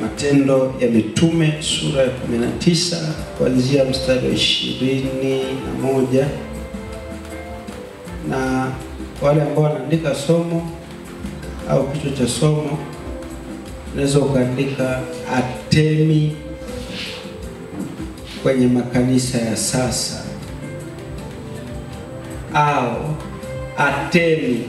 Matendo ya Mitume sura ya 19 kuanzia mstari wa 21, na wale ambao wanaandika somo au kichwa cha somo unaweza ukaandika Artemi kwenye makanisa ya sasa, au Artemi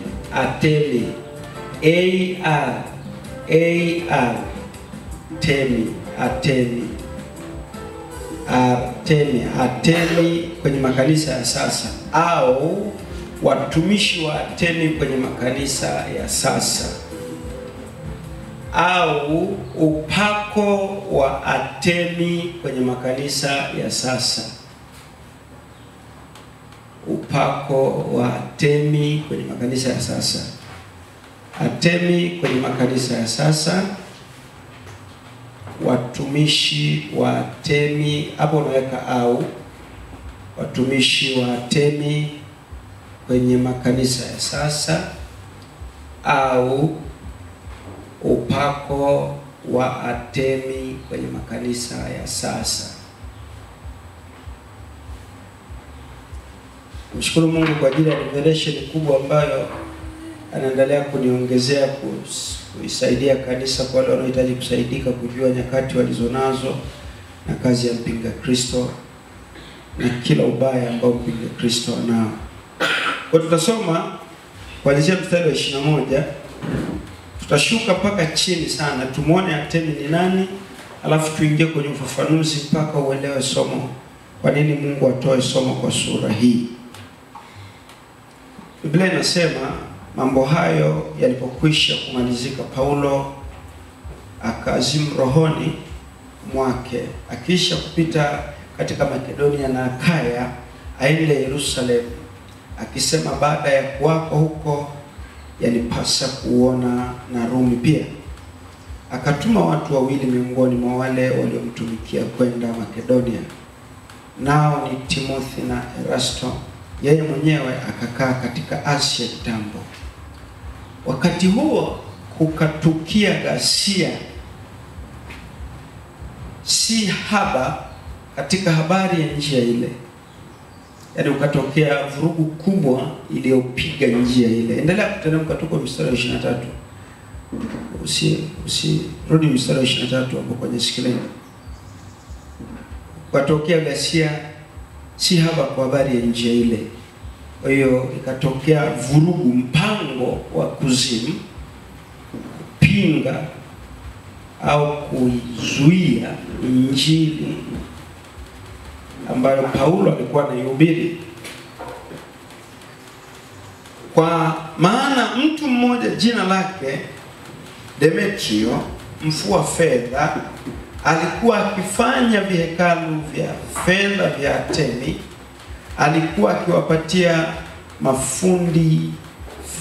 Artemi kwenye makanisa ya sasa, au watumishi wa Artemi kwenye makanisa ya sasa, au upako wa Artemi kwenye makanisa ya sasa. Upako wa Artemi kwenye makanisa ya sasa. Artemi kwenye makanisa ya sasa, watumishi wa Artemi, hapo unaweka au watumishi wa Artemi kwenye makanisa ya sasa, au upako wa Artemi kwenye makanisa ya sasa. Mshukuru Mungu kwa ajili ya revelation kubwa ambayo anaendelea kuniongezea kuisaidia kanisa, kwa wale wanaohitaji kusaidika kujua nyakati walizonazo na kazi ya mpinga Kristo na kila ubaya ambao mpinga Kristo anao. Kwa tutasoma kuanzia mstari wa 21, tutashuka mpaka chini sana tumuone Artemi ni nani, alafu tuingie kwenye ufafanuzi mpaka uelewe somo, kwa nini Mungu atoe somo kwa sura hii. Biblia inasema mambo hayo yalipokwisha kumalizika, Paulo akazimu rohoni mwake, akiisha kupita katika Makedonia na Akaya, aende Yerusalemu, akisema baada ya kuwako huko yanipasa kuona na Rumi pia. Akatuma watu wawili miongoni mwa wale waliomtumikia kwenda Makedonia, nao ni Timothi na Erasto. Yeye mwenyewe akakaa katika Asia kitambo. Wakati huo kukatukia ghasia si haba katika habari ya njia ile, yaani ukatokea vurugu kubwa iliyopiga njia ile. Endelea kuteremka tuko mstari wa 23. Rudi mstari wa 23 hapo kwenye skrini. Ukatokea ghasia si haba kwa habari ya njia ile. Kwa hiyo ikatokea vurugu, mpango wa kuzimu kupinga au kuizuia injili ambayo Paulo alikuwa anaihubiri. Kwa maana mtu mmoja jina lake Demetrio, mfua fedha, alikuwa akifanya vihekalu vya fedha vya Artemi. Alikuwa akiwapatia mafundi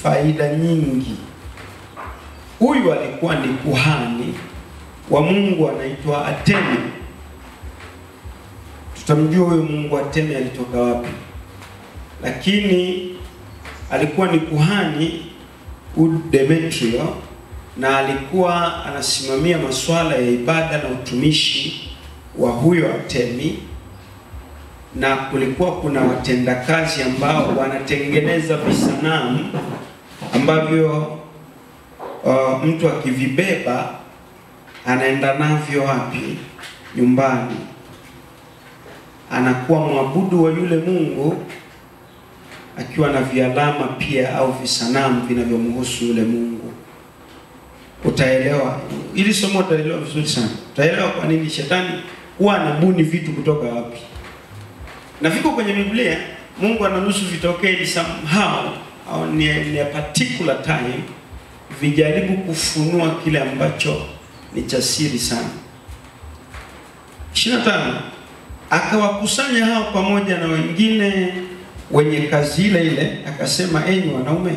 faida nyingi. Huyu alikuwa ni kuhani wa Mungu anaitwa Artemi. Tutamjua huyo Mungu Artemi alitoka wapi, lakini alikuwa ni kuhani Demetrio, na alikuwa anasimamia masuala ya ibada na utumishi wa huyo Artemi. Na kulikuwa kuna watendakazi ambao wanatengeneza visanamu ambavyo mtu akivibeba anaenda navyo wapi? Nyumbani. Anakuwa mwabudu wa yule Mungu akiwa na vialama pia au visanamu vinavyomhusu yule Mungu. Utaelewa ili somo, utaelewa vizuri sana. Utaelewa kwa nini shetani huwa anabuni vitu kutoka wapi. Na viko kwenye Biblia. Mungu anaruhusu vitokee somehow au ni a particular time, vijaribu kufunua kile ambacho ni cha siri sana. 25, akawakusanya hao pamoja na wengine wenye kazi ile ile, akasema, enyi wanaume,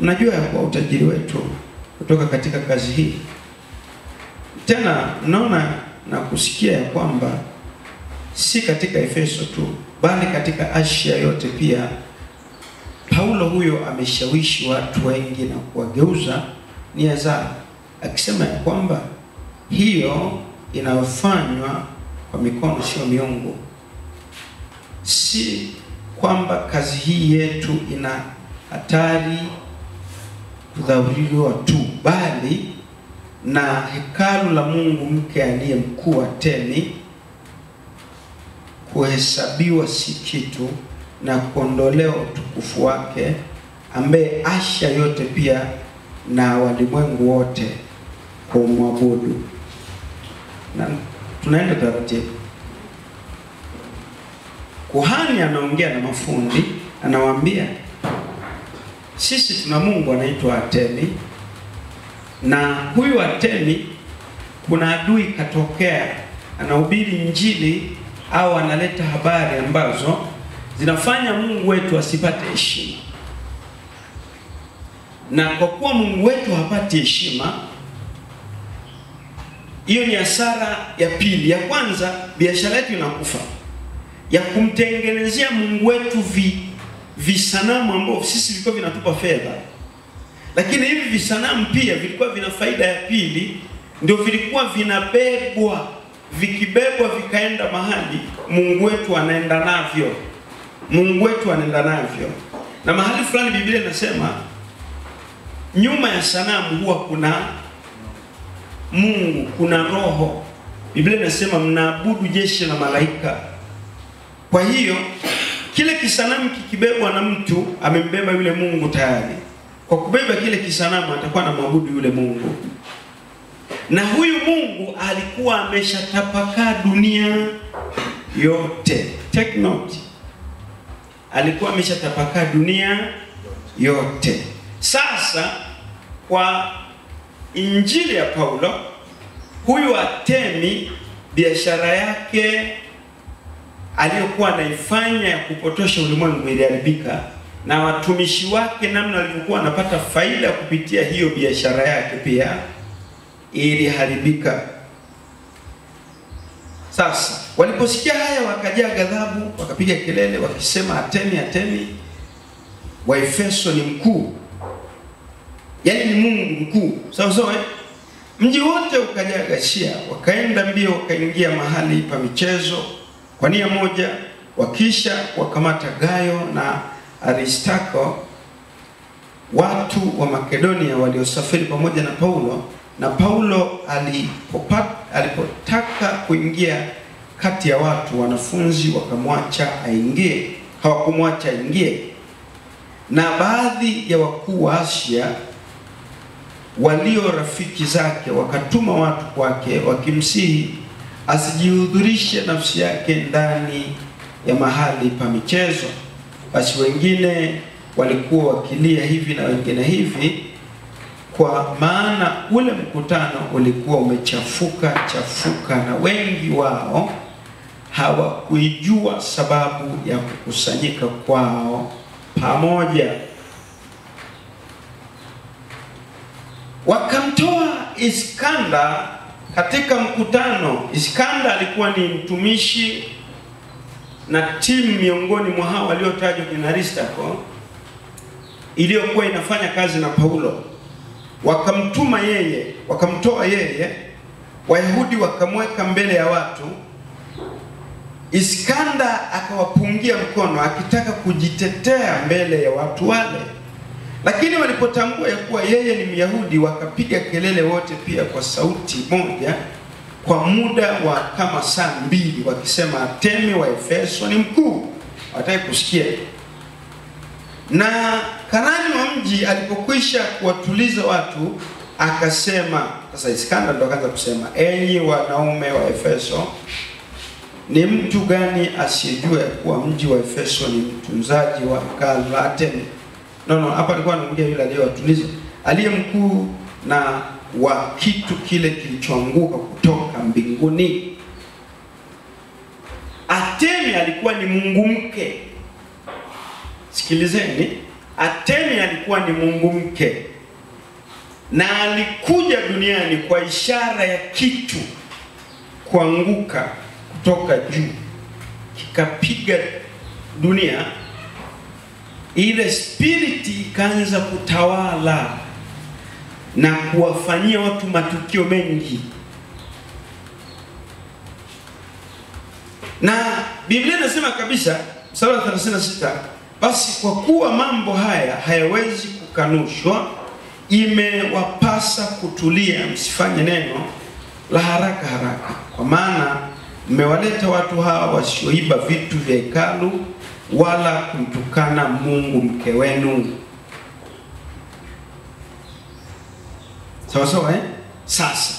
mnajua ya kuwa utajiri wetu kutoka katika kazi hii. Tena naona na kusikia ya kwamba si katika Efeso tu, bali katika Asia yote pia Paulo huyo ameshawishi watu wengi na kuwageuza nia zao, akisema ya kwamba hiyo inayofanywa kwa mikono sio miungu. Si kwamba kazi hii yetu ina hatari kudharauliwa tu, bali na hekalu la Mungu mke aliye mkuu Artemi kuhesabiwa si kitu na kuondolewa utukufu wake, ambaye Asia yote pia na walimwengu wote kumwabudu. Na tunaenda taratibu. Kuhani anaongea na mafundi, anawaambia sisi tuna Mungu anaitwa Artemi, na huyu Artemi kuna adui katokea anahubiri injili au analeta habari ambazo zinafanya Mungu wetu asipate heshima. Na kwa kuwa Mungu wetu hapati heshima, hiyo ni hasara ya pili. Ya kwanza, biashara yetu inakufa ya kumtengenezea Mungu wetu visanamu ambao sisi vilikuwa vinatupa fedha. Lakini hivi visanamu pia vilikuwa vina faida ya pili, ndio vilikuwa vinabebwa, vikibebwa vikaenda mahali Mungu wetu anaenda navyo. Mungu wetu anaenda navyo. Na mahali fulani Biblia inasema nyuma ya sanamu huwa kuna Mungu, kuna roho. Biblia inasema mnaabudu jeshi la malaika. Kwa hiyo kile kisanamu kikibebwa na mtu, amembeba yule Mungu tayari. Kwa kubeba kile kisanamu atakuwa na maabudu yule Mungu. Na huyu Mungu alikuwa ameshatapakaa dunia yote. Take note. Alikuwa ameshatapakaa dunia yote. Sasa kwa injili ya Paulo, huyu Artemi biashara yake aliyokuwa anaifanya ya kupotosha ulimwengu iliharibika, na watumishi wake namna walivyokuwa wanapata faida kupitia hiyo biashara yake pia iliharibika. Sasa waliposikia haya wakajaa ghadhabu, wakapiga kelele wakisema Artemi, Artemi wa Efeso ni mkuu. Yaani ni Mungu mkuu. Sawa sawa. Mji wote ukajaa ghasia, wakaenda mbio wakaingia mahali pa michezo kwa nia moja, wakisha wakamata Gayo na Aristarko, watu wa Makedonia waliosafiri pamoja na Paulo. Na Paulo alipotaka kuingia kati ya watu, wanafunzi wakamwacha aingie, hawakumwacha aingie. Na baadhi ya wakuu wa Asia walio rafiki zake wakatuma watu kwake wakimsihi asijihudhurishe nafsi yake ndani ya mahali pa michezo. Basi wengine walikuwa wakilia hivi na wengine hivi, kwa maana ule mkutano ulikuwa umechafuka na wengi wao hawakuijua sababu ya kukusanyika kwao pamoja. Wakamtoa Iskanda katika mkutano. Iskanda alikuwa ni mtumishi na timu miongoni mwa hao waliotajwa na Aristarko iliyokuwa inafanya kazi na Paulo. Wakamtoa yeye, Wayahudi wakamweka mbele ya watu. Iskanda akawapungia mkono akitaka kujitetea mbele ya watu wale. Lakini walipotambua ya kuwa yeye ni Myahudi, wakapiga kelele wote pia kwa sauti moja kwa muda wa kama saa 2 wakisema Artemi wa Efeso ni mkuu. Wataki kusikia. Na karani wa mji alipokwisha kuwatuliza watu, akasema, sasa Iskanda ndo akaanza kusema, enyi wanaume wa Efeso, ni mtu gani asiyejua kuwa mji wa Efeso ni mtunzaji wa hekalu la Artemi? Hapa alikuwa anaongea yule aliyewatuliza, aliye mkuu na wa kitu kile kilichoanguka kutoka mbinguni. Artemi alikuwa ni mungu mke. Sikilizeni, Artemi alikuwa ni mungu mke, na alikuja duniani kwa ishara ya kitu kuanguka kutoka juu kikapiga dunia. Ile spiriti ikaanza kutawala na kuwafanyia watu matukio mengi. Na Biblia inasema kabisa mstari wa 36, basi kwa kuwa mambo haya hayawezi kukanushwa, imewapasa kutulia, msifanye neno la haraka, kwa maana mmewaleta watu hawa wasioiba vitu vya hekalu wala kumtukana Mungu mke wenu. Sawa sawa, eh? Sasa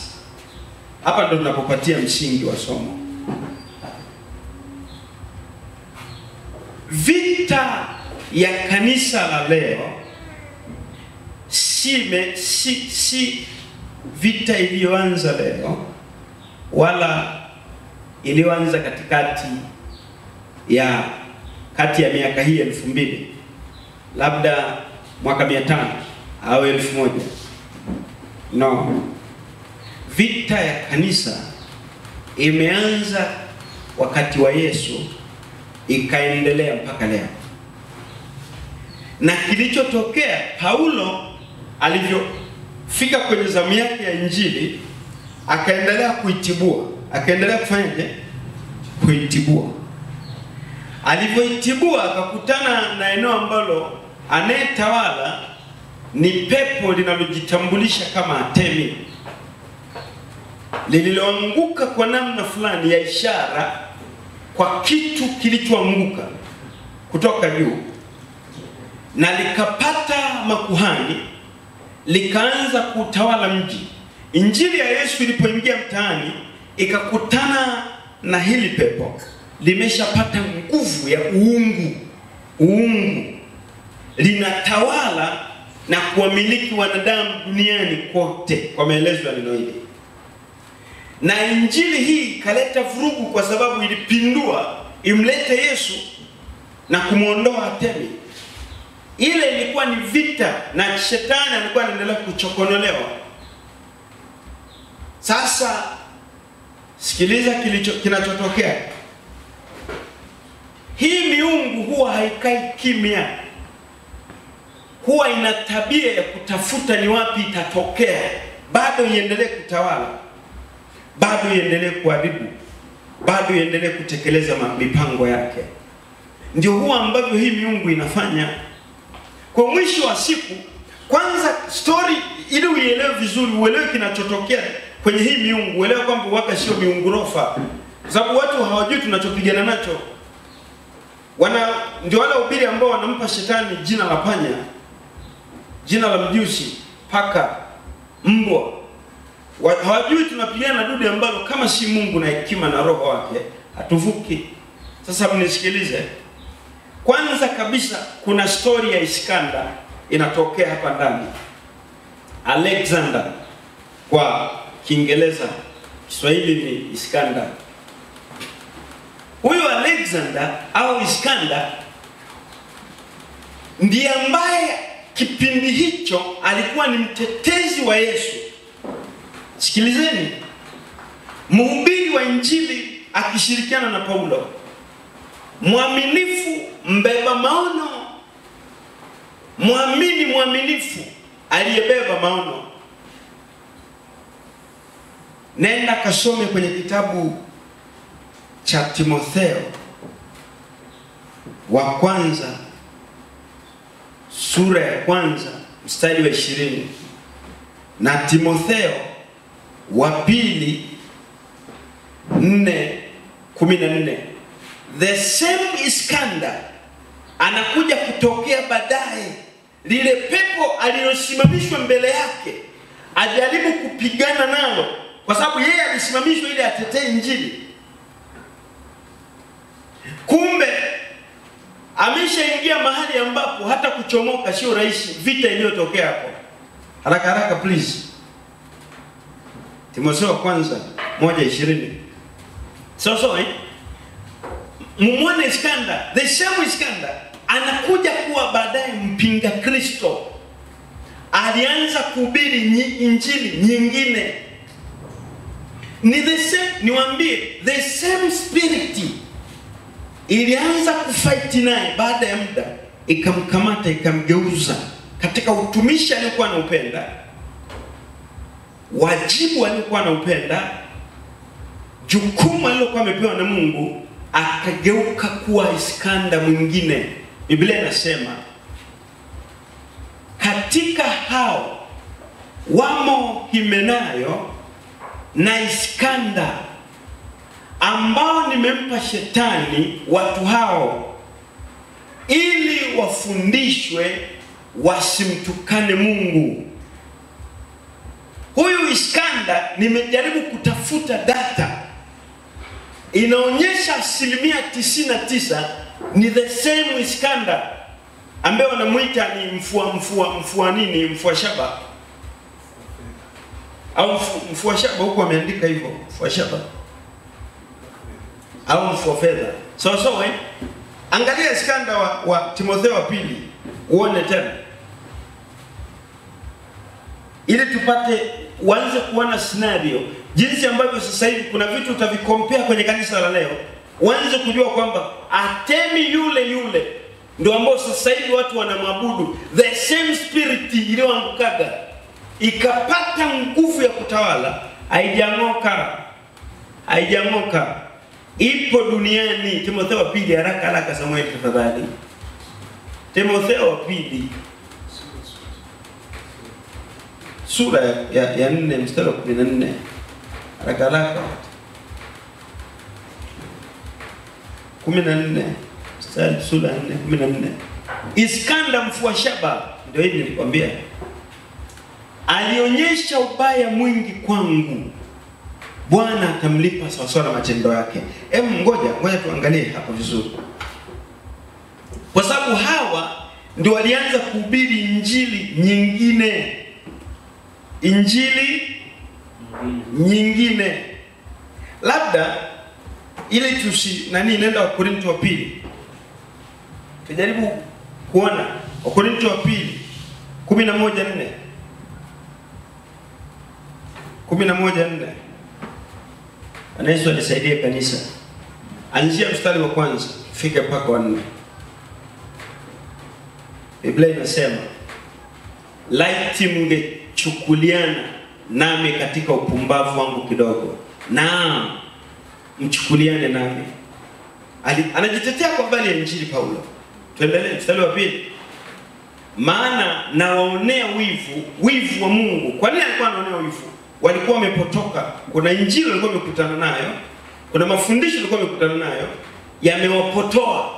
hapa ndo tunapopatia msingi wa somo. Vita ya kanisa la leo si vita iliyoanza leo, wala iliyoanza kati ya miaka hii 2000, labda mwaka 500 au 1000. No. Vita ya kanisa imeanza wakati wa Yesu, ikaendelea mpaka leo. Na kilichotokea, Paulo alivyofika kwenye zamu yake ya injili, akaendelea kuitibua. Akaendelea kufanyaje? Kuitibua. Alivyoitibua akakutana na eneo ambalo anayetawala ni pepo linalojitambulisha kama Atemi, lililoanguka kwa namna fulani ya ishara kwa kitu kilichoanguka kutoka juu, na likapata makuhani, likaanza kutawala mji. Injili ya Yesu ilipoingia mtaani, ikakutana na hili pepo limeshapata nguvu ya uungu, linatawala na kuwamiliki wanadamu duniani kote, kwa maelezo ya neno hili. Na injili hii kaleta vurugu kwa sababu ilipindua imlete Yesu na kumuondoa Atemi. Ile ilikuwa ni vita, na shetani alikuwa anaendelea kuchokonolewa. Sasa sikiliza kinachotokea. Hii miungu huwa haikai kimya, huwa ina tabia ya kutafuta ni wapi itatokea, bado iendelee kutawala, bado iendelee kuharibu, bado iendelee kutekeleza mipango yake. Ndio huwa ambavyo hii miungu inafanya. Kwa mwisho wa siku, kwanza story ili uielewe vizuri, uelewe kinachotokea kwenye hii miungu, uelewe kwamba waka sio miungu rofa. Kwa sababu watu hawajui tunachopigana nacho. Ndio wale ubiri ambao wanampa shetani jina la panya, jina la mjusi, paka, mbwa. Hawajui tunapigana na dude ambalo kama si Mungu na hekima na roho wake hatuvuki. Sasa mnisikilize. Kwanza kabisa kuna story ya Iskandar inatokea hapa ndani. Alexander kwa Kiingereza, Kiswahili ni Iskandar. Huyo Alexander au Iskandar ndiye ambaye kipindi hicho alikuwa ni mtetezi wa Yesu. Sikilizeni, mhubiri wa injili akishirikiana na Paulo, mwaminifu, mbeba maono, mwaminifu aliyebeba maono. Nenda kasome kwenye kitabu cha Timotheo wa kwanza, sura ya kwanza mstari wa 20, na Timotheo wa pili 4:14. The same Iskandar anakuja kutokea baadaye. Lile pepo alilosimamishwa mbele yake ajaribu kupigana nalo, kwa sababu yeye alisimamishwa ili atetee injili. Kumbe ameshaingia mahali ambapo hata kuchomoka sio rahisi. Vita iliyotokea hapo. Haraka please. Timotheo wa kwanza 1:20. So mumwone Iskandar, the same Iskandar anakuja kuwa baadaye mpinga Kristo. Alianza kuhubiri injili nyingine. Ni the same, niwaambie, the same spirit ilianza kufight naye. Baada ya muda ikamkamata, ikamgeuza katika utumishi aliokuwa anaupenda, wajibu aliokuwa anaupenda, jukumu alilokuwa amepewa na Mungu, akageuka kuwa Iskanda mwingine. Biblia inasema katika hao wamo Himenayo na Iskanda, ambao nimempa shetani watu hao ili wafundishwe wasimtukane Mungu. Huyu Iskanda, nimejaribu kutafuta data, inaonyesha 99% ni the same Iskanda ambaye wanamuita ni mfua shaba au mfua shaba, huko ameandika hivyo, mfua shaba au mfua fedha. So angalia Iskanda wa Timotheo wa pili uone tena, ili tupate uanze kuona scenario jinsi ambavyo sasa hivi kuna vitu utavikompea kwenye kanisa la leo, uanze kujua kwamba Artemi yule ndio ambao sasa hivi watu wanamwabudu. The same spirit iliyoangukaga ikapata nguvu ya kutawala, haijang'oka, ipo duniani. Timotheo wa pili, haraka Samuel tafadhali. Timotheo wa pili sura ya 4 mstari wa 14, haraka 14 mstari sura ya 4:14. Iskanda mfua shaba, ndio hivi nilikwambia, alionyesha ubaya mwingi kwangu, Bwana atamlipa sawasawa na matendo yake. Ngoja tuangalie hapo vizuri, kwa sababu hawa ndio walianza kuhubiri injili nyingine. Labda ili nenda Wakorintho wa pili, tujaribu kuona Wakorintho wa pili 11:4. Bwana Yesu anisaidie kanisa. Anzia mstari wa kwanza fika mpaka wa 4. Biblia inasema, laiti mngechukuliana nami katika upumbavu wangu kidogo. Naam, mchukuliane nami. Anajitetea kwa habari ya injili Paulo. Tuendelee mstari wa 2. Maana nawaonea wivu wa Mungu. Kwa nini alikuwa anaonea wivu? Walikuwa wamepotoka. Kuna injili walikuwa wamekutana nayo, kuna mafundisho walikuwa wamekutana nayo, yamewapotoa.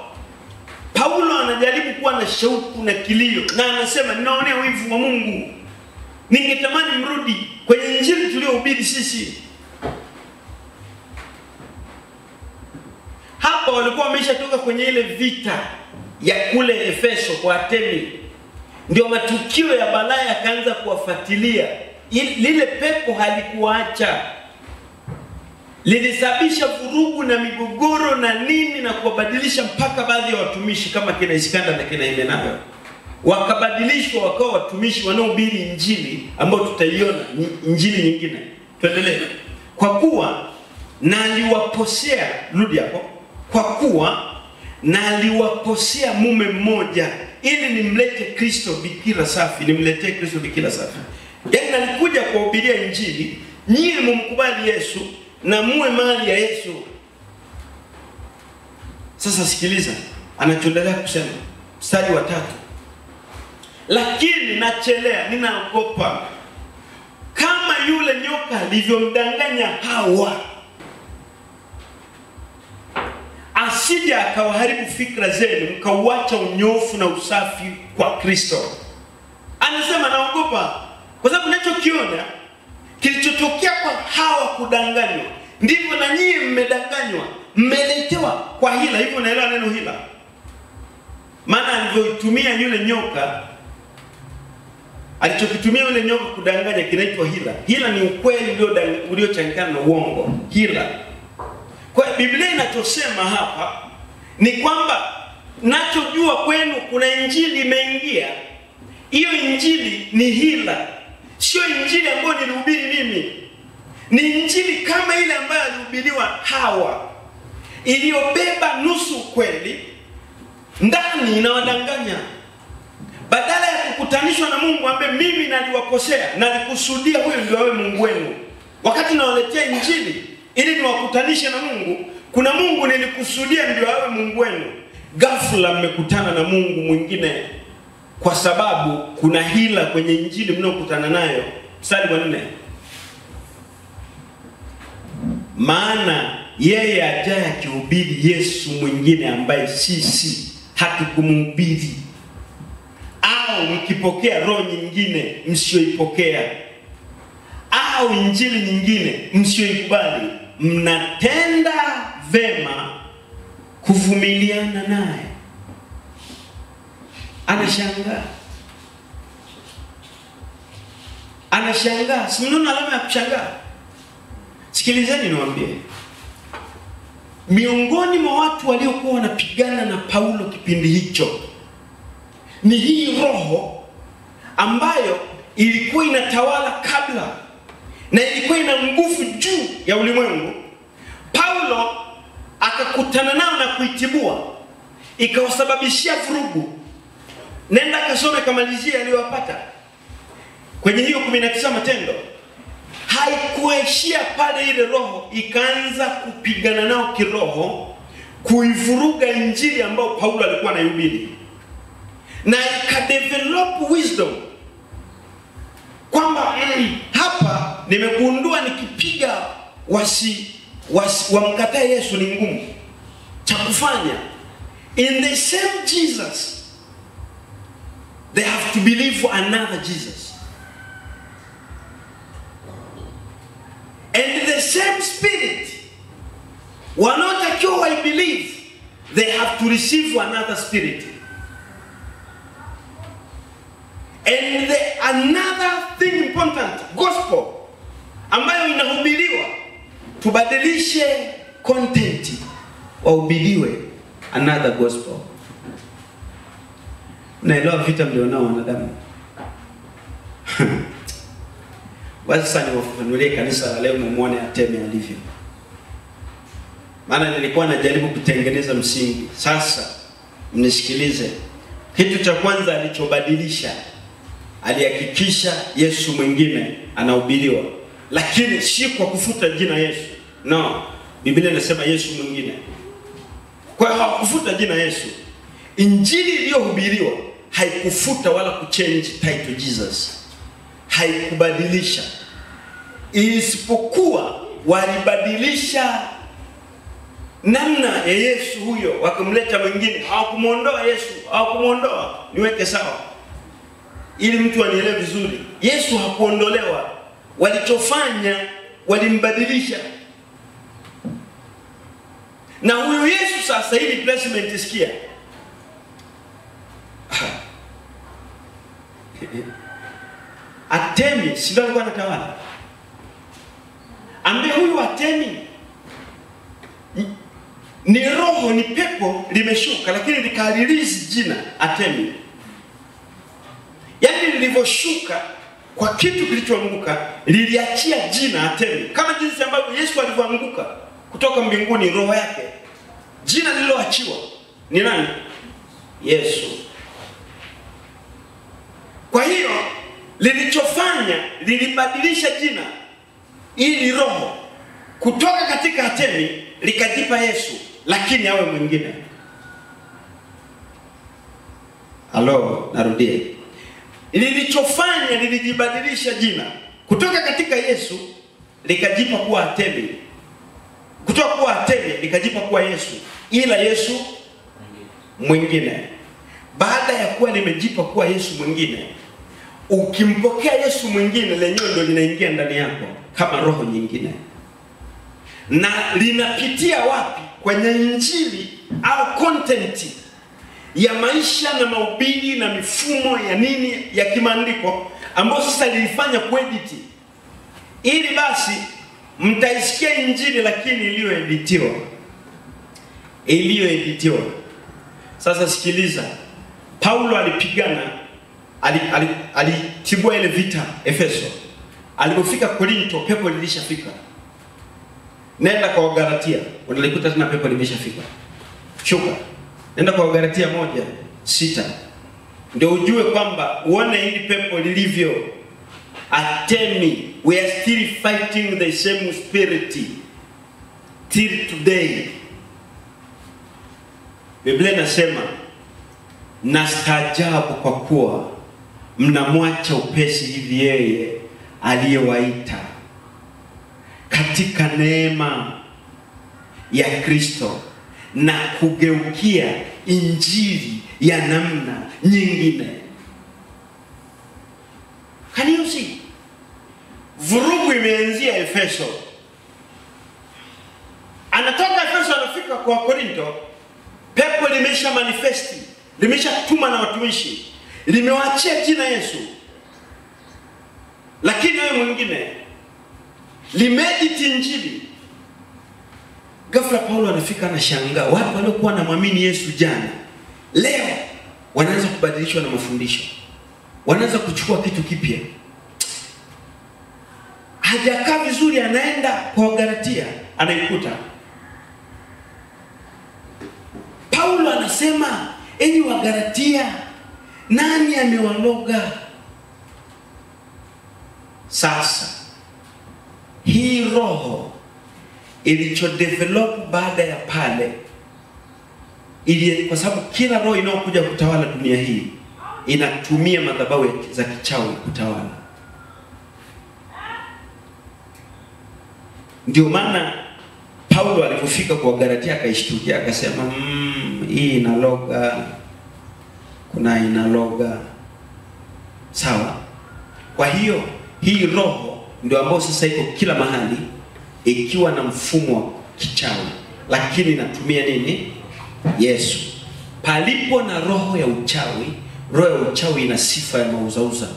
Paulo anajaribu kuwa na shauku na kilio, na anasema ninaonea wivu wa Mungu. Ningetamani mrudi kwenye injili tuliyohubiri sisi. Hapa walikuwa wameshatoka kwenye ile vita ya kule Efeso kwa Artemi. Ndio matukio ya balaa yakaanza kuwafuatilia. Lile pepo halikuacha, lilisababisha vurugu na migogoro na nini, na kuwabadilisha mpaka baadhi ya watumishi kama kina Iskanda na kina Himenayo wakabadilishwa wakawa watumishi wanaohubiri injili ambayo tutaiona injili nyingine. Tuendelee. Kwa kuwa naliwaposea, rudi hapo. Kwa kuwa naliwaposea mume mmoja ili nimlete Kristo bikira safi, nimletee Kristo bikira safi. Yaani nalikuja kuhubiria injili, nyie mumkubali Yesu na muwe mali ya Yesu. Sasa sikiliza anachoendelea kusema mstari wa 3. Lakini nachelea, ninaogopa kama yule nyoka alivyomdanganya Hawa, asije akawaharibu fikra zenu mkauacha unyofu na usafi kwa Kristo. Anasema naogopa kwa sababu ninachokiona kilichotokea kwa Hawa kudanganywa, ndivyo na nyinyi mmedanganywa, mmeletewa kwa hila. Hivyo naelewa neno hila, maana alivyotumia yule nyoka, alichokitumia yule nyoka kudanganya kinaitwa hila. Hila ni ukweli uliochanganyika na uongo, hila. Kwa Biblia inachosema hapa ni kwamba nachojua kwenu kuna injili imeingia. Hiyo injili ni hila, sio injili ambayo nilihubiri mimi. Ni injili kama ile ambayo alihubiriwa Hawa, iliyobeba nusu kweli, ndani inawadanganya. Badala ya kukutanishwa na Mungu ambaye mimi naliwakosea, nalikusudia huyo ndio awe Mungu wenu, wakati nawaletea injili ili niwakutanishe na Mungu, kuna Mungu nilikusudia ndio awe Mungu wenu. Ghafla mmekutana na Mungu mwingine kwa sababu kuna hila kwenye injili mnaokutana nayo. Mstari wa 4. Maana yeye ajaye akihubiri Yesu mwingine ambaye sisi hatukumhubiri, au mkipokea roho nyingine msioipokea, au injili nyingine msioikubali, mnatenda vema kuvumiliana naye. Anashangaa. Si mnaona alama ya kushangaa? Sikilizeni niwaambie. Miongoni mwa watu waliokuwa wanapigana na Paulo kipindi hicho ni hii roho ambayo ilikuwa inatawala kabla na ilikuwa ina nguvu juu ya ulimwengu. Paulo akakutana nao na kuitibua, ikawasababishia vurugu. Nenda kasome kamalizia aliyowapata kwenye hiyo 19 Matendo. Haikuishia pale, ile roho ikaanza kupigana nao kiroho, kuivuruga injili ambayo Paulo alikuwa anahubiri, na ikadevelop wisdom kwamba hapa nimegundua nikipiga wamkatae Yesu ni ngumu. Cha kufanya, in the same Jesus they have to believe for another Jesus. And the same spirit, wanaotakiwa I believe, they have to receive another spirit. And another thing important, gospel, ambayo inahubiriwa, tubadilishe content, wahubiriwe another gospel. Naelewa vita mlionao wanadamu. Sasa niwafafanulie kanisa la leo muone Artemi alivyo. Maana nilikuwa najaribu kutengeneza msingi. Sasa mnisikilize. Kitu cha kwanza alichobadilisha, alihakikisha Yesu mwingine anahubiriwa, lakini si kwa kufuta jina Yesu. No, Biblia inasema Yesu mwingine. Kwa hiyo hakufuta jina Yesu. Injili iliyohubiriwa haikufuta wala kuchange title Jesus. Haikubadilisha, isipokuwa walibadilisha namna ya Yesu huyo, wakamleta mwingine. Hawakumuondoa Yesu, hawakumuondoa. Niweke sawa ili mtu anielewe vizuri. Yesu hakuondolewa, walichofanya walimbadilisha. Na huyo Yesu sasa, hili placement isikia. Artemi sio alikuwa anatawala. Ambaye huyu Artemi ni roho, ni pepo limeshuka, lakini likarelease jina Artemi. Yaani lilivyoshuka kwa kitu kilichoanguka, liliachia jina Artemi. Kama jinsi ambavyo Yesu alivyoanguka kutoka mbinguni, roho yake, jina lililoachiwa ni nani? Yesu. Kwa hiyo lilichofanya, lilibadilisha jina ili roho kutoka katika Artemi likajipa Yesu, lakini awe mwingine. Halo, narudia. Lilichofanya, lilijibadilisha jina kutoka katika Yesu likajipa kuwa Artemi, kutoka kuwa Artemi likajipa kuwa Yesu, ila Yesu mwingine. Baada ya kuwa limejipa kuwa Yesu mwingine, ukimpokea Yesu mwingine, lenyewe ndio linaingia ndani yako kama roho nyingine. Na linapitia wapi? Kwenye injili au content ya maisha na mahubiri na mifumo ya nini ya kimaandiko, ambayo sasa lilifanya kuedit, ili basi mtaisikia injili lakini iliyoeditiwa. Sasa sikiliza, Paulo alipigana, alitibua ile vita Efeso. Alipofika Korinto, pepo lilishafika. Nenda kwa Galatia, unalikuta tena pepo limeshafika. Shuka. Nenda kwa Galatia 1:6. Ndio ujue kwamba uone hili pepo lilivyo. Artemi, we are still fighting the same spirit till today. Biblia inasema nastaajabu kwa kuwa mnamwacha upesi hivi yeye aliyewaita katika neema ya Kristo na kugeukia injili ya namna nyingine. Can you see? Vurugu imeanzia Efeso. Anatoka Efeso anafika kwa Korinto, pepo limesha manifesti, limesha tuma na watumishi, limewaachia jina Yesu. Lakini wewe mwingine limediti injili. Ghafla Paulo anafika anashangaa, watu waliokuwa wanamwamini Yesu jana leo wanaanza kubadilishwa na mafundisho. Wanaanza kuchukua kitu kipya. Hajakaa vizuri, anaenda kwa Galatia, anaikuta Paulo anasema, enyi wa Galatia, nani amewaloga? Sasa hii roho ilichodevelop baada ya pale, kwa sababu kila roho inayokuja kutawala dunia hii inatumia madhabahu za kichawi kutawala. Ndio maana Paulo alipofika kwa Galatia akaishtukia, akasema hii inaloga, kuna inaloga. Sawa? Kwa hiyo hii roho ndio ambayo sasa iko kila mahali ikiwa na mfumo wa kichawi, lakini inatumia nini? Yesu. Palipo na roho ya uchawi, roho ya uchawi ina sifa ya mauzauza,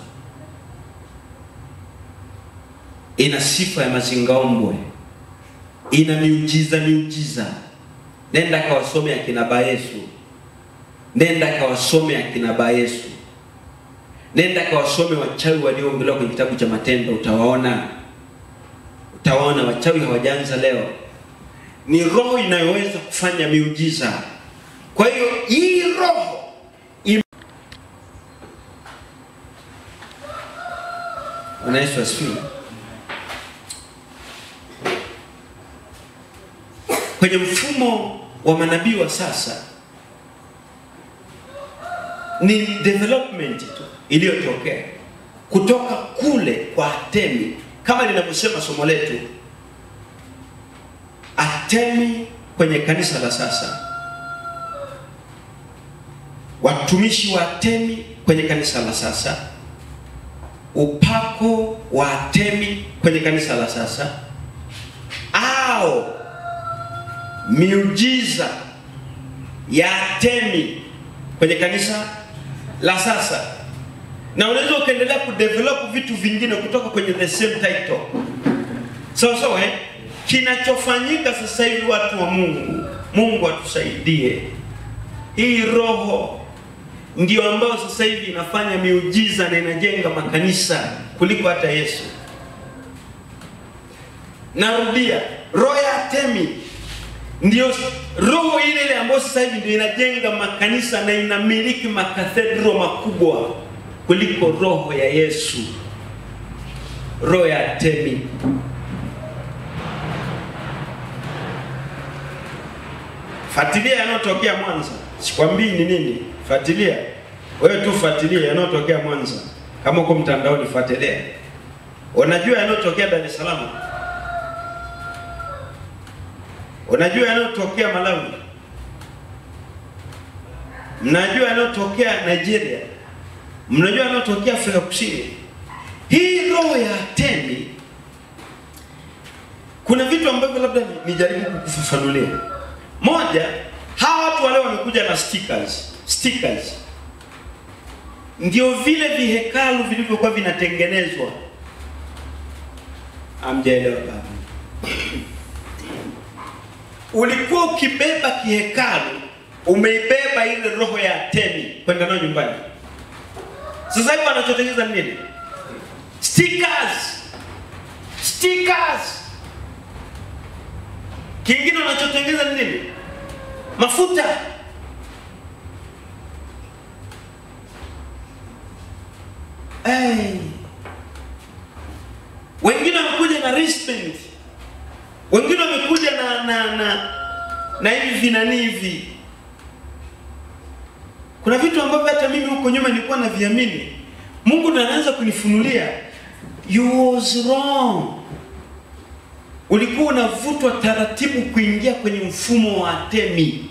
ina sifa ya mazingaombwe, ina miujiza. Nenda kawasome akina Baba Yesu. Nenda kawasome akina Baba Yesu. Nenda kawasome wachawi walioongelewa kwenye kitabu cha Matendo, utawaona wachawi hawajaanza leo. Ni roho inayoweza kufanya miujiza. Kwa hiyo hii roho Yesu asifiwe. Kwenye mfumo wa manabii wa sasa ni development tu iliyotokea kutoka kule kwa Artemi, kama linavyosema somo letu. Artemi kwenye kanisa la sasa, watumishi wa Artemi kwenye kanisa la sasa, upako wa Artemi kwenye kanisa la sasa, au miujiza ya Artemi kwenye kanisa la sasa. Na unaweza ukaendelea kudevelop vitu vingine kutoka kwenye the same title. So kinachofanyika sasa hivi, watu wa Mungu atusaidie. Hii roho ndio ambayo sasa hivi inafanya miujiza na inajenga makanisa kuliko hata Yesu. Narudia, roho ya Artemi ndio roho ile ambayo sasa hivi ndio inajenga makanisa na inamiliki makathedro makubwa kuliko roho ya Yesu. Roho ya Artemi. Fuatilia yanayotokea Mwanza. Sikwambii ni nini. Fuatilia. Wewe tu fuatilia yanayotokea Mwanza. Kama uko mtandaoni fuatilia. Unajua yanayotokea Dar es Salaam? Unajua yanayotokea Malawi? Mnajua yanayotokea Nigeria? Mnajua yanayotokea Afrika Kusini? Hii roho ya Artemi, kuna vitu ambavyo labda nijaribu kukufafanulia. Moja, hawa watu wale wamekuja na stickers. Ndio vile vihekalu vilivyokuwa vinatengenezwa. Amjaelewa baba. Ulikuwa ukibeba kihekalu, umeibeba ile roho ya Artemi kwenda nayo nyumbani. Sasa hivi wanachotengeneza nini? Stickers. Kingine wanachotengeneza nini? Mafuta. Wengine wamekuja na wristband. Wengine wamekuja na hivi vinani hivi. Kuna vitu ambavyo hata mimi huko nyuma nilikuwa naviamini. Mungu ndo anaanza kunifunulia, you was wrong. Ulikuwa unavutwa taratibu kuingia kwenye mfumo wa Atemi.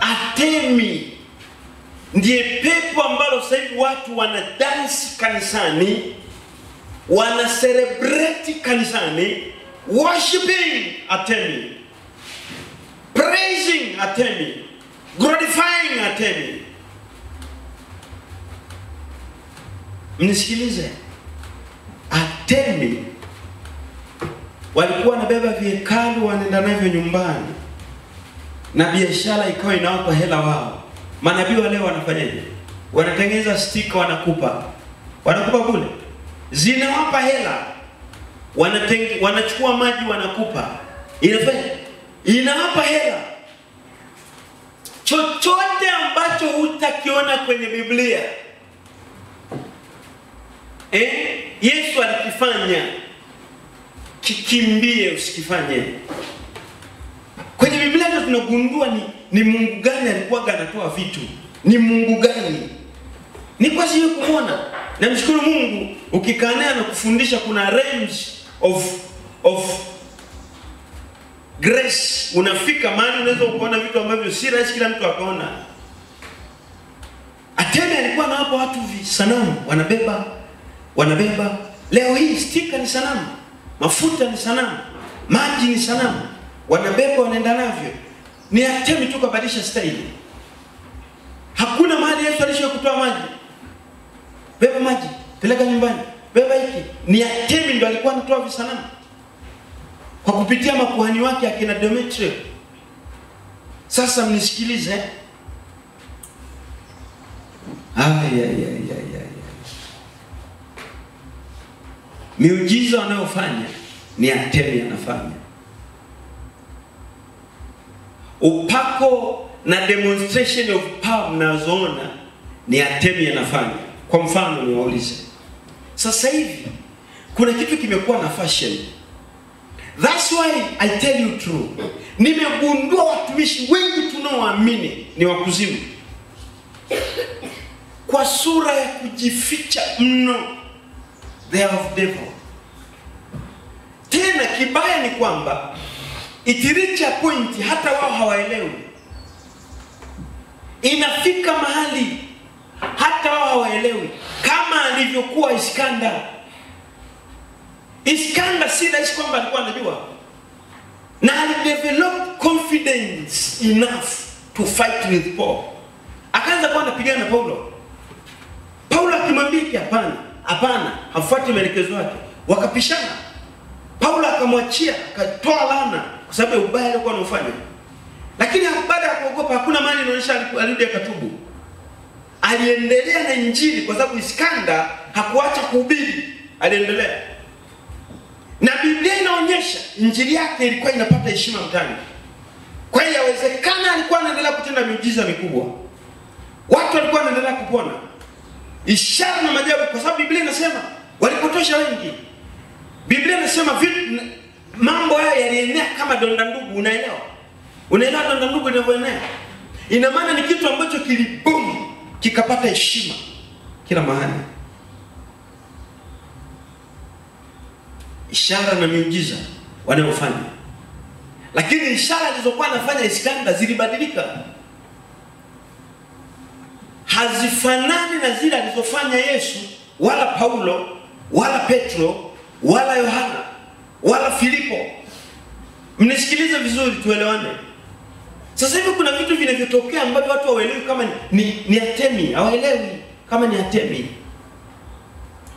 Atemi ndiye pepo ambalo sasa hivi watu wana dance kanisani, wana celebrate kanisani, worshiping Atemi, praising Atemi, glorifying Atemi. Mnisikilize, Atemi walikuwa wanabeba vihekalu wanaenda navyo nyumbani, na biashara ikawa inawapa hela wao. Manabii wa leo wanafanyaje? Wanatengeneza stika wanakupa bure, zinawapa hela. Wanachukua maji wanakupa, inawapa hela. Chochote ambacho hutakiona kwenye Biblia Yesu alikifanya, kikimbie usikifanye. Kwenye Biblia ndio tunagundua ni Mungu gani alikuwa anatoa vitu. Ni Mungu gani? Ni kwa sababu kuona. Na mshukuru Mungu ukikaa naye na kufundisha, kuna range of grace. Unafika mahali unaweza kuona vitu ambavyo si rahisi kila mtu akaona. Atemi alikuwa na hapo watu sanamu wanabeba. Leo hii stika ni sanamu, mafuta ni sanamu, maji ni sanamu. Wanabeba wanaenda navyo. Ni Atemi tu kabadilisha style. Hakuna mahali Yesu alishokutoa kutoa maji. Beba maji, peleka nyumbani. Beba hiki. Ni Atemi ndio alikuwa anatoa visanamu. Kwa kupitia makuhani wake akina Demetrio. Sasa mnisikilize. Miujiza wanayofanya ni Atemi anafanya. Upako na demonstration of power mnazoona ni Atemi anafanya. Kwa mfano niwaulize, sasa hivi kuna kitu kimekuwa na fashion. That's why I tell you true. Nimegundua watumishi wengi tunaoamini ni wakuzimu, kwa sura ya kujificha mno. They are of devil. Tena kibaya ni kwamba it reach a point hata wao hawaelewi. Inafika mahali hata wao hawaelewi, kama alivyokuwa Iskandar. Iskandar si rahisi kwamba alikuwa anajua, na alidevelop confidence enough to fight with Paul. Akaanza kuwa anapigana na Paulo. Paulo akimwambia hapana, hafuati maelekezo yake. Wakapishana. Paulo akamwachia, akatoa laana kwa sababu ya ubaya alikuwa anafanya. Lakini baada ya kuogopa, hakuna mali inaonyesha alirudi akatubu. Aliendelea na injili kwa sababu Iskandar hakuacha kuhubiri, aliendelea. Na Biblia inaonyesha injili yake ilikuwa inapata heshima mtaani. Kwa hiyo yawezekana alikuwa anaendelea kutenda miujiza mikubwa. Watu walikuwa wanaendelea kupona. Ishara na maajabu, kwa sababu Biblia inasema walipotosha wengi. Biblia inasema mambo haya yalienea kama donda ndugu, unaelewa? Unaelewa donda ndugu inavyoenea? Ina maana ni kitu ambacho kilibum, kikapata heshima kila mahali. Ishara na miujiza wanayofanya. Lakini ishara alizokuwa anafanya Iskandar zilibadilika. Hazifanani na zile alizofanya Yesu, wala Paulo, wala Petro, wala Yohana, wala Filipo. Mnisikilize vizuri tuelewane. Sasa hivi kuna vitu vinavyotokea ambavyo watu hawaelewi kama ni Atemi, hawaelewi kama ni Atemi.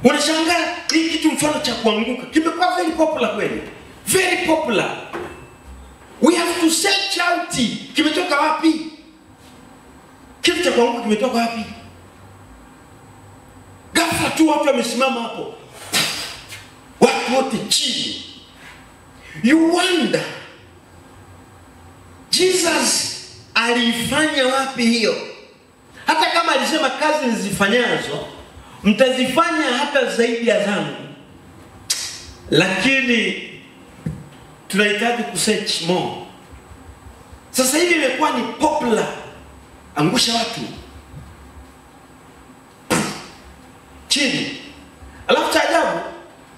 Unashangaa hii kitu mfano cha kuanguka kimekuwa very popular kweli. Very popular. We have to search out. Kimetoka wapi? Kitu cha kuanguka kimetoka wapi? Ghafla tu watu wamesimama hapo. Watu wote chini. You wonder, Jesus alifanya wapi hiyo? Hata kama alisema kazi nizifanyazo mtazifanya hata zaidi ya zangu, lakini tunahitaji kusearch more. Sasa hivi imekuwa ni popular, angusha watu chini. Alafu cha ajabu,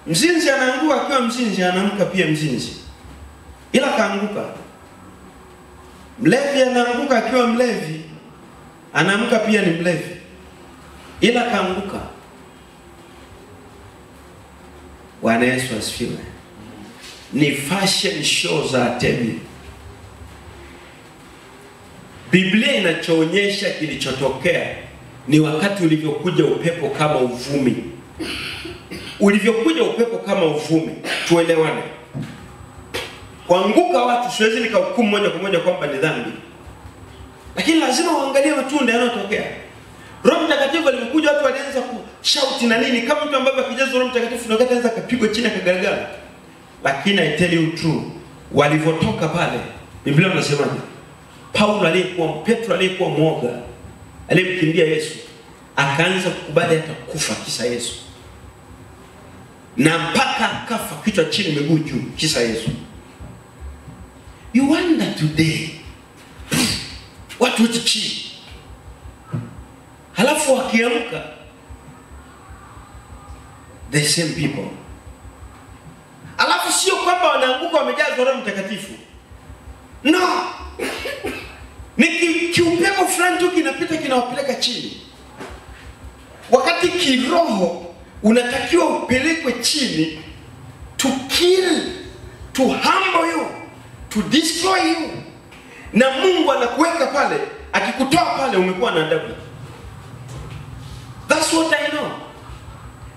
mzinzi anaanguka akiwa mzinzi, anaamka pia mzinzi, ila kaanguka. Mlevi anaanguka akiwa mlevi, anaamka pia ni mlevi, ila kaanguka. Bwana Yesu asifiwe. Ni fashion show za Artemi. Biblia inachoonyesha kilichotokea ni wakati ulivyokuja upepo kama uvumi. Ulivyokuja upepo kama uvumi, tuelewane. Kuanguka watu siwezi nikahukumu moja kwa moja kwamba ni dhambi, lakini lazima uangalie matunda yanayotokea. Roho Mtakatifu alipokuja watu walianza kushout na nini, kama mtu ambaye akijazwa Roho Mtakatifu ndio anaweza kupigwa chini akagaragara. Lakini I tell you true, walivyotoka pale, Biblia inasemaje? Petro aliyekuwa mwoga, aliyemkimbia Yesu, akaanza kukubali hata kufa kisa Yesu. Na mpaka akafa kichwa chini miguu juu kisa Yesu. You wonder today, watu wote chini. Halafu wakiamka, the same people. Halafu sio kwamba wanaanguka wamejazwa Roho Mtakatifu. No. Ni kiupepo fulani tu kinapita kinawapeleka chini. Wakati kiroho unatakiwa upelekwe chini to kill, to humble you, to destroy you. Na Mungu anakuweka pale, akikutoa pale umekuwa na adabu. That's what I know.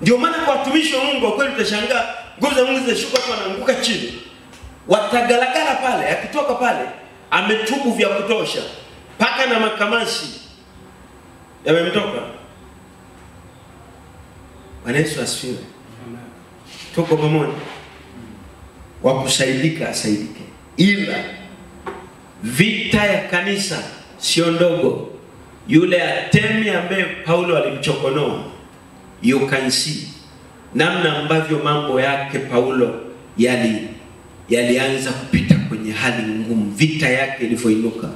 Ndio maana kwa watumishi wa Mungu kweli utashangaa nguvu za Mungu zinashuka, watu wanaanguka chini. Watagalagala pale, akitoka pale ametubu vya kutosha. Paka na makamasi yamemtoka. Bwana Yesu asifiwe. Tuko pamoja. Wakusaidika asaidike. Ila vita ya kanisa sio ndogo. Yule Artemi ambaye Paulo alimchokonoa, you can see namna ambavyo mambo yake Paulo yalianza kupita kwenye hali ngumu. Vita yake ilivyoinuka,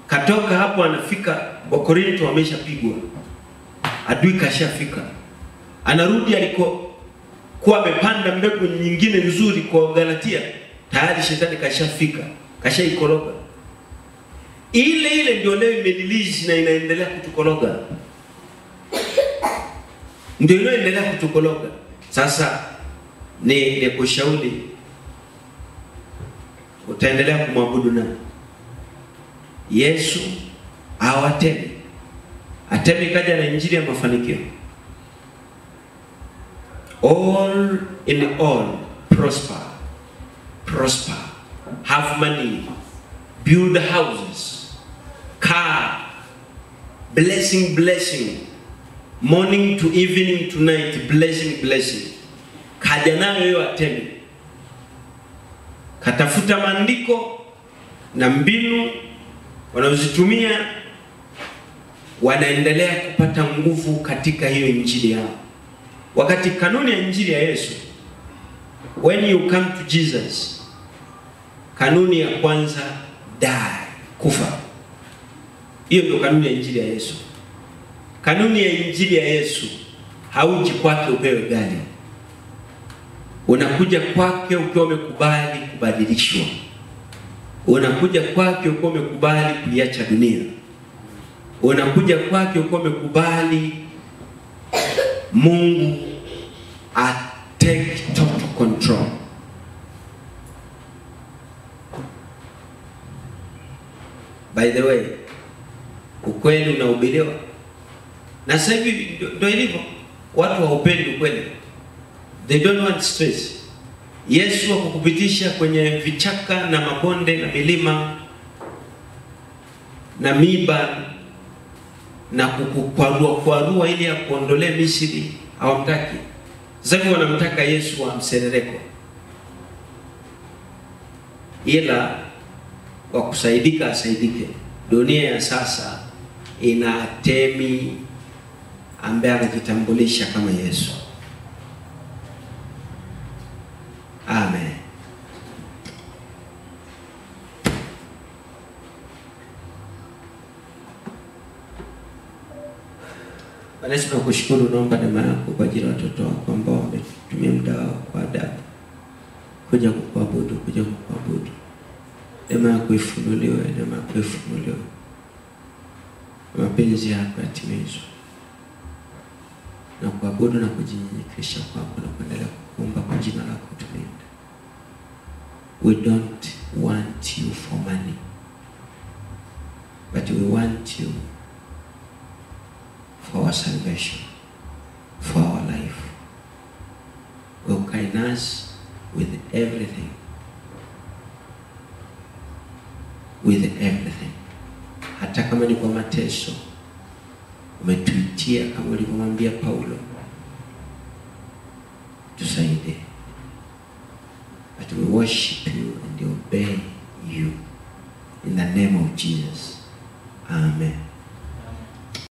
katoka hapo anafika Wakorinto wameshapigwa, adui kashafika, anarudi alikokuwa amepanda mbegu nyingine nzuri kwa Galatia, tayari shetani kashafika, kashaikoroga. Ile ndio leo imenilizi na inaendelea kutukoroga. Ndio inaendelea kutukoroga. Sasa ni kushauri, utaendelea kumwabudu nani? Yesu au Artemi? Artemi kaja na injili ya mafanikio. All in all, prosper, have money, build houses, car, blessing, morning to evening to night, blessing. Kaja nayo hiyo Artemi. Katafuta maandiko na mbinu wanazozitumia, wanaendelea kupata nguvu katika hiyo injili yao. Wakati kanuni ya injili ya Yesu, when you come to Jesus, kanuni ya kwanza, die, kufa. Hiyo ndio kanuni ya injili ya Yesu. Kanuni ya injili ya Yesu, hauji kwake upewe gari. Unakuja kwake ukiwa umekubali kubadilishwa. Unakuja kwake ukiwa umekubali kuiacha dunia. Unakuja kwake ukiwa umekubali Mungu take total control. By the way, ukweli unahubiriwa. Na sasa hivi ndio ilivyo. Watu hawaupendi ukweli. They don't want stress. Yesu akukupitisha kwenye vichaka na mabonde na milima na miba na kukwarua ili akuondolee Misri, hawamtaki. Sasa wanamtaka Yesu wa mserereko. Ila wa kusaidika asaidike. Dunia ya sasa ina Artemi ambaye anajitambulisha kama Yesu. Amen. Bwana Yesu, tunakushukuru, naomba neema yako kwa ajili ya watoto wako ambao wametumia muda wao kwa adabu kuja kukuabudu. Neema yako ifunuliwe, neema yako ifunuliwe. Mapenzi yako yatimizwe. Na kuabudu na kujinyenyekesha kwako na kuendelea kukuomba kwa jina lako tulinde. We don't want you for money, but we want you for our salvation, for our life. Walk in us with everything. With everything. Hata kama ni kwa mateso, umetuitia kama ulivyomwambia Paulo, tusaidie. But we worship you and obey you in the name of Jesus. Amen.